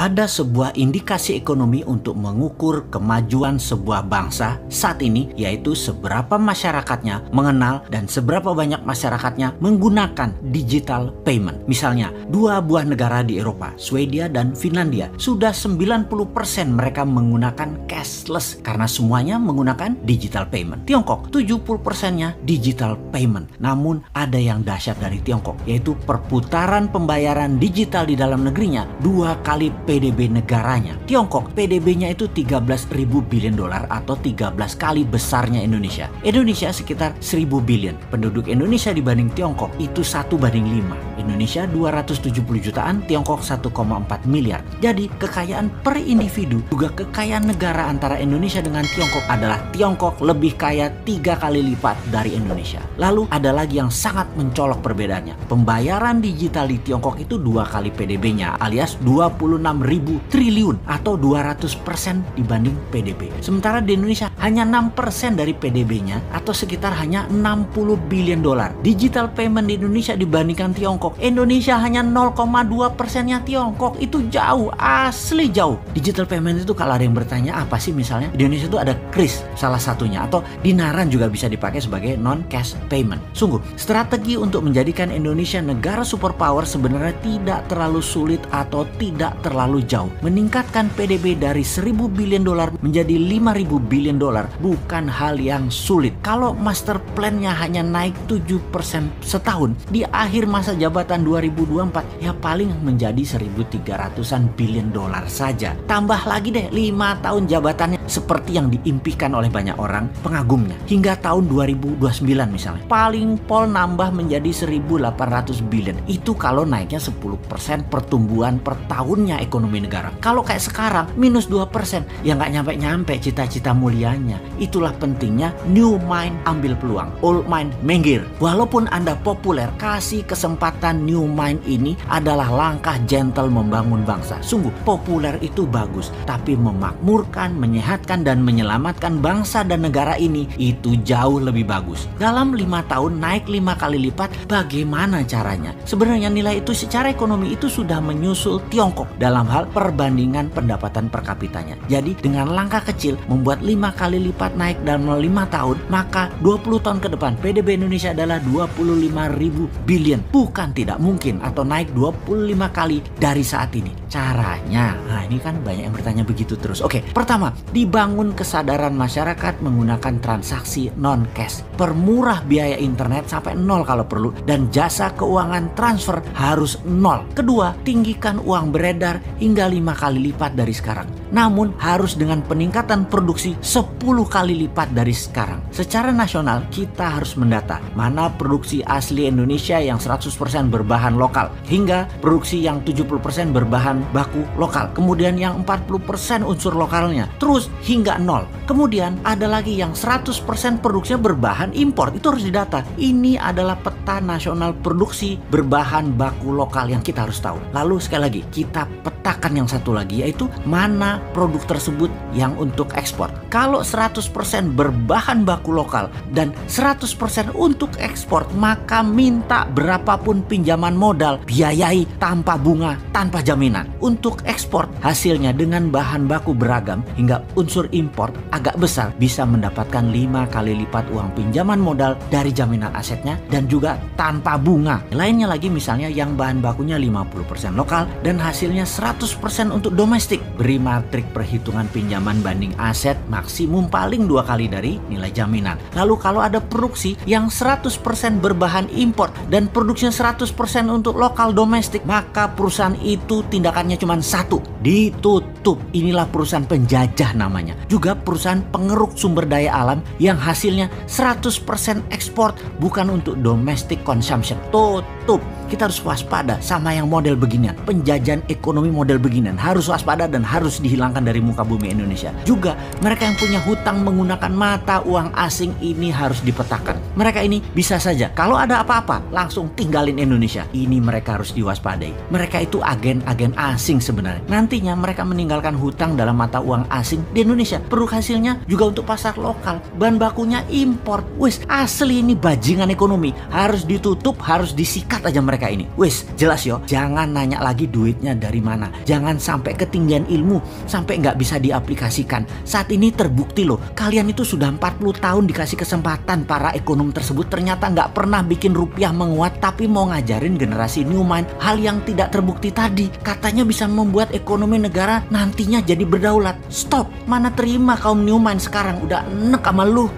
Ada sebuah indikasi ekonomi untuk mengukur kemajuan sebuah bangsa saat ini, yaitu seberapa masyarakatnya mengenal dan seberapa banyak masyarakatnya menggunakan digital payment. Misalnya, dua buah negara di Eropa, Swedia dan Finlandia, sudah 90% mereka menggunakan cashless karena semuanya menggunakan digital payment. Tiongkok, 70%-nya digital payment. Namun ada yang dahsyat dari Tiongkok, yaitu perputaran pembayaran digital di dalam negerinya 2 kali PDB negaranya. Tiongkok, PDB-nya itu 13.000 billion dolar atau 13 kali besarnya Indonesia. Indonesia sekitar 1.000 billion. Penduduk Indonesia dibanding Tiongkok itu 1:5. Indonesia 270 jutaan, Tiongkok 1,4 miliar. Jadi kekayaan per individu juga kekayaan negara antara Indonesia dengan Tiongkok adalah Tiongkok lebih kaya 3 kali lipat dari Indonesia. Lalu ada lagi yang sangat mencolok perbedaannya. Pembayaran digital di Tiongkok itu 2 kali PDB-nya alias 26.000 triliun atau 200% dibanding PDB. Sementara di Indonesia hanya 6% dari PDB-nya atau sekitar hanya 60 billion dolar. Digital payment di Indonesia dibandingkan Tiongkok, Indonesia hanya 0,2%-nya Tiongkok. Itu jauh, asli jauh. Digital payment itu kalau ada yang bertanya apa sih, misalnya di Indonesia itu ada kris salah satunya, atau dinaran juga bisa dipakai sebagai non-cash payment. Sungguh, strategi untuk menjadikan Indonesia negara superpower sebenarnya tidak terlalu sulit atau tidak terlalu jauh. Meningkatkan PDB dari 1.000 billion dolar menjadi 5.000 billion dolar bukan hal yang sulit. Kalau master plan-nya hanya naik 7% setahun, di akhir masa jabatan 2024 ya paling menjadi 1.300-an billion dolar saja. Tambah lagi deh 5 tahun jabatannya seperti yang diimpikan oleh banyak orang pengagumnya. Hingga tahun 2029 misalnya, paling pol nambah menjadi 1.800 billion. Itu kalau naiknya 10% pertumbuhan per tahunnya ekonomi negara. Kalau kayak sekarang minus 2%, ya nggak nyampe-nyampe cita-cita mulianya. Itulah pentingnya new mind ambil peluang, old mind minggir. Walaupun Anda populer, kasih kesempatan new mind ini adalah langkah gentle membangun bangsa. Sungguh, populer itu bagus, tapi memakmurkan, menyehatkan, dan menyelamatkan bangsa dan negara ini itu jauh lebih bagus. Dalam 5 tahun naik 5 kali lipat, bagaimana caranya? Sebenarnya nilai itu secara ekonomi itu sudah menyusul Tiongkok dalam hal perbandingan pendapatan per kapitanya. Jadi dengan langkah kecil membuat 5 kali lipat naik dalam 5 tahun, maka 20 tahun ke depan PDB Indonesia adalah 25.000 billion. Bukan tidak mungkin atau naik 25 kali dari saat ini. Caranya, nah ini kan banyak yang bertanya begitu terus. Oke, pertama, dibangun kesadaran masyarakat menggunakan transaksi non-cash. Permurah biaya internet sampai 0 kalau perlu, dan jasa keuangan transfer harus 0. Kedua, tinggikan uang beredar hingga 5 kali lipat dari sekarang. Namun harus dengan peningkatan produksi 10 kali lipat dari sekarang. Secara nasional kita harus mendata mana produksi asli Indonesia yang 100% berbahan lokal hingga produksi yang 70% berbahan baku lokal. Kemudian yang 40% unsur lokalnya. Terus hingga 0. Kemudian ada lagi yang 100% produksinya berbahan impor. Itu harus didata. Ini adalah peta nasional produksi berbahan baku lokal yang kita harus tahu. Lalu sekali lagi kita petakan yang satu lagi, yaitu mana produk tersebut yang untuk ekspor. Kalau 100% berbahan baku lokal dan 100% untuk ekspor, maka minta berapapun pinjaman modal, biayai tanpa bunga, tanpa jaminan. Untuk ekspor, hasilnya dengan bahan baku beragam hingga unsur impor agak besar bisa mendapatkan 5 kali lipat uang pinjaman modal dari jaminan asetnya dan juga tanpa bunga. Lainnya lagi misalnya yang bahan bakunya 50% lokal dan hasilnya 100% untuk domestik. Beri matrik perhitungan pinjaman banding aset maksimum paling 2 kali dari nilai jaminan. Lalu kalau ada produksi yang 100% berbahan impor dan produksinya 100% untuk lokal domestik, maka perusahaan itu tindakannya cuma satu, ditutup. Inilah perusahaan penjajah namanya. Juga perusahaan pengeruk sumber daya alam yang hasilnya 100% ekspor bukan untuk domestic consumption. Tutup. Kita harus waspada sama yang model beginian. Penjajahan ekonomi model beginian harus waspada dan harus dihilangkan. hilangkan dari muka bumi Indonesia. Juga mereka yang punya hutang menggunakan mata uang asing ini harus dipetakan. Mereka ini bisa saja kalau ada apa-apa langsung tinggalin Indonesia. Ini mereka harus diwaspadai. Mereka itu agen-agen asing sebenarnya. Nantinya mereka meninggalkan hutang dalam mata uang asing di Indonesia. Produk hasilnya juga untuk pasar lokal. Bahan bakunya import. Wis, asli ini bajingan ekonomi. Harus ditutup, harus disikat aja mereka ini. Wis, jelas yo. Jangan nanya lagi duitnya dari mana. Jangan sampai ketinggian ilmu, sampai nggak bisa diaplikasikan. Saat ini terbukti loh, kalian itu sudah 40 tahun dikasih kesempatan para ekonom tersebut ternyata nggak pernah bikin rupiah menguat, tapi mau ngajarin generasi new mind hal yang tidak terbukti tadi. Katanya bisa membuat ekonomi negara nantinya jadi berdaulat. Stop, mana terima kaum new mind sekarang udah enek sama lu.